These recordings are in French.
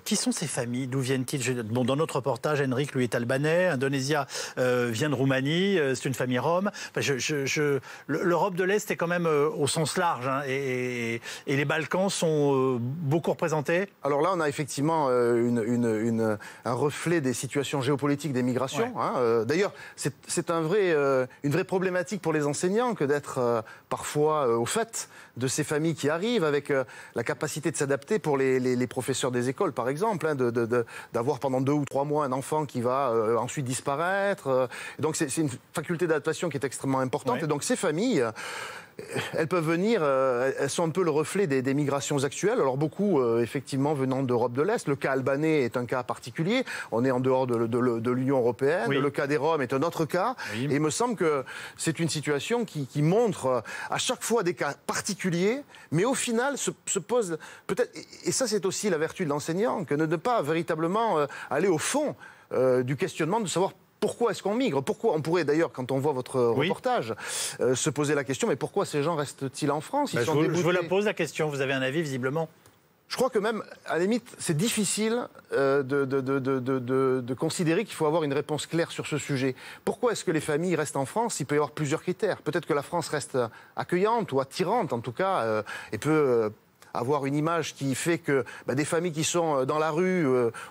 Qui sont ces familles? D'où viennent-ils? Bon, dans notre reportage, Henrik, lui, est albanais. Indonésia vient de Roumanie. C'est une famille rome. Enfin, l'Europe de l'Est est quand même au sens large. Hein, et les Balkans sont beaucoup représentés. Alors là, on a effectivement un reflet des situations géopolitiques des migrations. Ouais. Hein. D'ailleurs, c'est une vraie problématique pour les enseignants que d'être parfois au fait de ces familles qui arrivent avec la capacité de s'adapter pour les professeurs des écoles, par exemple, hein, d'avoir pendant 2 ou 3 mois un enfant qui va ensuite disparaître. Donc c'est une faculté d'adaptation qui est extrêmement importante. Ouais. Et donc ces familles, elles peuvent venir, elles sont un peu le reflet des migrations actuelles. Alors beaucoup, effectivement, venant d'Europe de l'Est. Le cas albanais est un cas particulier. On est en dehors de l'Union européenne. Oui. Le cas des Roms est un autre cas. Oui. Et il me semble que c'est une situation qui montre à chaque fois des cas particuliers, mais au final se pose peut-être... Et ça, c'est aussi la vertu de l'enseignant, que de ne pas véritablement aller au fond du questionnement, de savoir pourquoi est-ce qu'on migre? Pourquoi on pourrait d'ailleurs, quand on voit votre reportage, se poser la question, mais pourquoi ces gens restent-ils en France? Je vous la pose la question, vous avez un avis visiblement. Je crois que même, à la limite, c'est difficile de considérer qu'il faut avoir une réponse claire sur ce sujet. Pourquoi est-ce que les familles restent en France? Il peut y avoir plusieurs critères. Peut-être que la France reste accueillante ou attirante, en tout cas, et peut... avoir une image qui fait que des familles qui sont dans la rue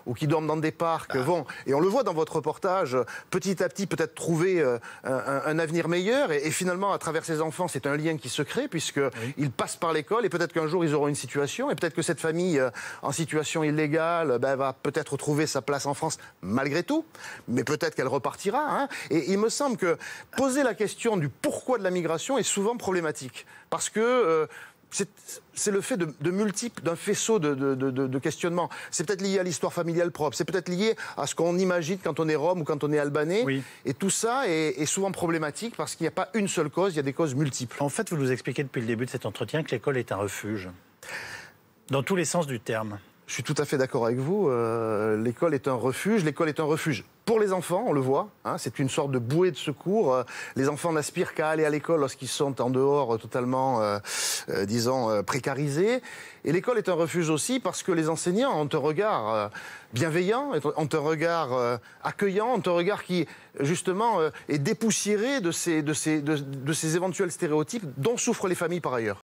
ou qui dorment dans des parcs vont, et on le voit dans votre reportage, petit à petit peut-être trouver un avenir meilleur et finalement à travers ces enfants c'est un lien qui se crée puisqu'ils passent par l'école et peut-être qu'un jour ils auront une situation et peut-être que cette famille en situation illégale va peut-être trouver sa place en France malgré tout, mais peut-être qu'elle repartira. Hein, et il me semble que poser la question du pourquoi de la migration est souvent problématique parce que c'est le fait d'un faisceau de questionnements. C'est peut-être lié à l'histoire familiale propre, c'est peut-être lié à ce qu'on imagine quand on est rome ou quand on est albanais. Oui. Et tout ça est souvent problématique parce qu'il n'y a pas une seule cause, il y a des causes multiples. En fait, vous nous expliquez depuis le début de cet entretien que l'école est un refuge, dans tous les sens du terme. Je suis tout à fait d'accord avec vous. L'école est un refuge. L'école est un refuge pour les enfants, on le voit. Hein, c'est une sorte de bouée de secours. Les enfants n'aspirent qu'à aller à l'école lorsqu'ils sont en dehors totalement, disons, précarisés. Et l'école est un refuge aussi parce que les enseignants ont un regard bienveillant, ont un regard accueillant, ont un regard qui, justement, est dépoussiéré de ces éventuels stéréotypes dont souffrent les familles par ailleurs.